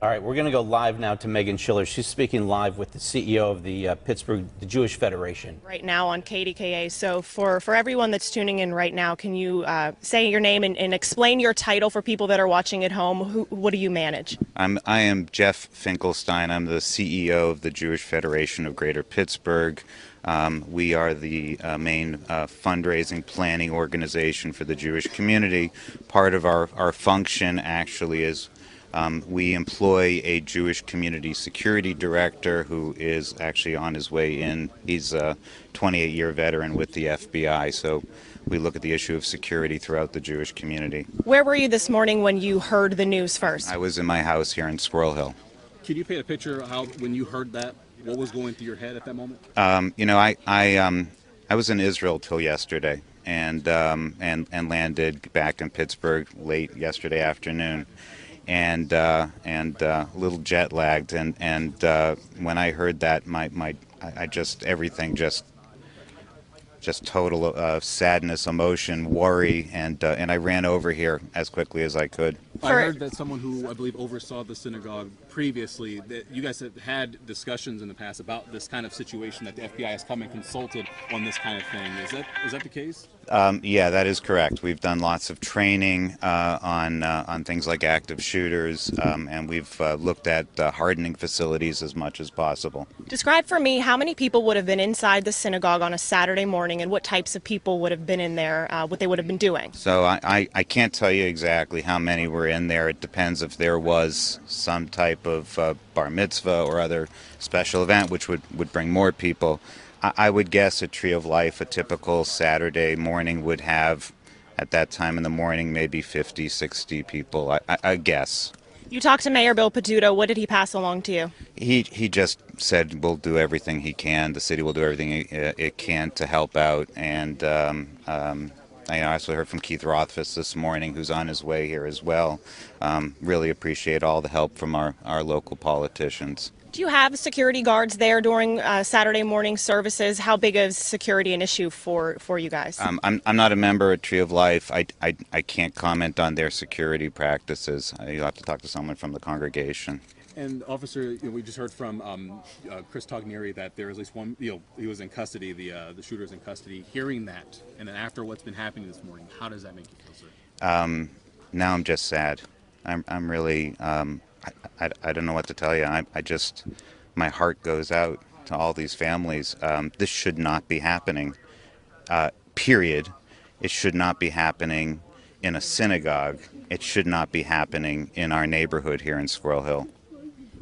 All right, we're going to go live now to Megan Schiller. She's speaking live with the CEO of the Pittsburgh, the Jewish Federation. Right now on KDKA. So for everyone that's tuning in right now, can you say your name and explain your title for people that are watching at home? What do you manage? I am Jeff Finkelstein. I'm the CEO of the Jewish Federation of Greater Pittsburgh. We are the main fundraising planning organization for the Jewish community. Part of our function actually is we employ a Jewish community security director who is actually on his way in. He's a 28-year veteran with the FBI, so we look at the issue of security throughout the Jewish community. Where were you this morning when you heard the news first? I was in my house here in Squirrel Hill. Could you paint a picture of how, when you heard that, what was going through your head at that moment? I was in Israel till yesterday, and landed back in Pittsburgh late yesterday afternoon, and a little jet lagged, and when I heard that, everything just total sadness, emotion, worry, and I ran over here as quickly as I could. I heard that someone who I believe oversaw the synagogue previously, that you guys have had discussions in the past about this kind of situation, that the FBI has come and consulted on this kind of thing. Is that the case? Yeah, that is correct. We've done lots of training on things like active shooters, and we've looked at hardening facilities as much as possible. Describe for me how many people would have been inside the synagogue on a Saturday morning and what types of people would have been in there, what they would have been doing. So I can't tell you exactly how many were in there. It depends if there was some type of bar mitzvah or other special event which would bring more people. I would guess a Tree of Life, a typical Saturday morning, would have, at that time in the morning, maybe 50, 60 people, I guess. You talked to Mayor Bill Peduto. What did he pass along to you? He just said we'll do everything he can. The city will do everything it can to help out. And I also heard from Keith Rothfuss this morning, who's on his way here as well. Really appreciate all the help from our local politicians. Do you have security guards there during Saturday morning services? How big is security an issue for you guys? I'm not a member of Tree of Life. I can't comment on their security practices. You'll have to talk to someone from the congregation. And officer, we just heard from Chris Togneri that there is at least one. He was in custody. The shooter is in custody. Hearing that, and then after what's been happening this morning, how does that make you feel, sir? Now I'm just sad. I'm really. I don't know what to tell you. My heart goes out to all these families. This should not be happening. Period. It should not be happening in a synagogue. It should not be happening in our neighborhood here in Squirrel Hill.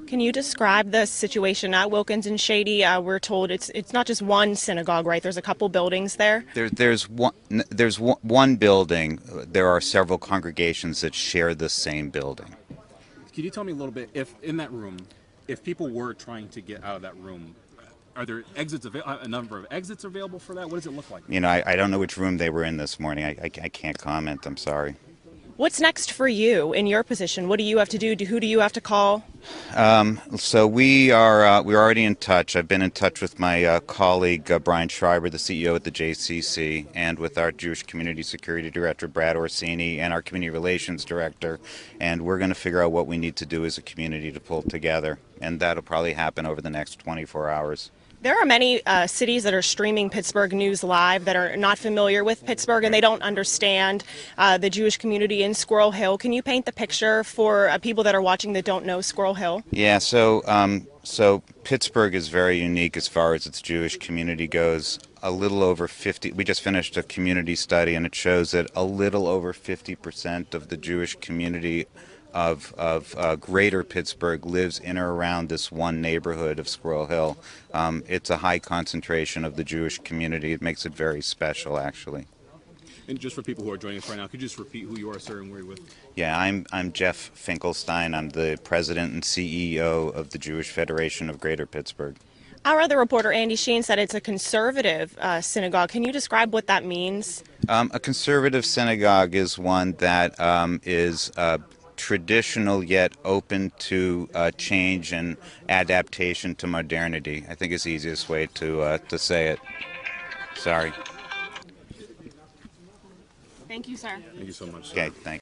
Can you describe the situation at Wilkins and Shady? We're told it's not just one synagogue, right? There's a couple buildings there. There's one building. There are several congregations that share the same building. Can you tell me a little bit, if in that room, if people were trying to get out of that room, are there a number of exits available for that? What does it look like? I don't know which room they were in this morning. I can't comment. I'm sorry. What's next for you in your position? What do you have to do? Who do you have to call? So we're already in touch. I've been in touch with my colleague Brian Schreiber, the CEO at the JCC, and with our Jewish Community Security Director Brad Orsini and our Community Relations Director, and we're going to figure out what we need to do as a community to pull together, and that'll probably happen over the next 24 hours. There are many cities that are streaming Pittsburgh News Live that are not familiar with Pittsburgh, and they don't understand the Jewish community in Squirrel Hill. Can you paint the picture for people that are watching that don't know Squirrel Hill? Yeah, so Pittsburgh is very unique as far as its Jewish community goes. A little over 50, we just finished a community study, and it shows that a little over 50% of the Jewish community of greater Pittsburgh lives in or around this one neighborhood of Squirrel Hill. It's a high concentration of the Jewish community. It makes it very special, actually. And just for people who are joining us right now, could you just repeat who you are, sir, and where you're with? Yeah, I'm Jeff Finkelstein. I'm the president and CEO of the Jewish Federation of Greater Pittsburgh. Our other reporter, Andy Sheen, said it's a conservative synagogue. Can you describe what that means? A conservative synagogue is one that is traditional yet open to change and adaptation to modernity. I think is the easiest way to say it. Sorry. Thank you, sir. Thank you so much, sir. Okay, thanks.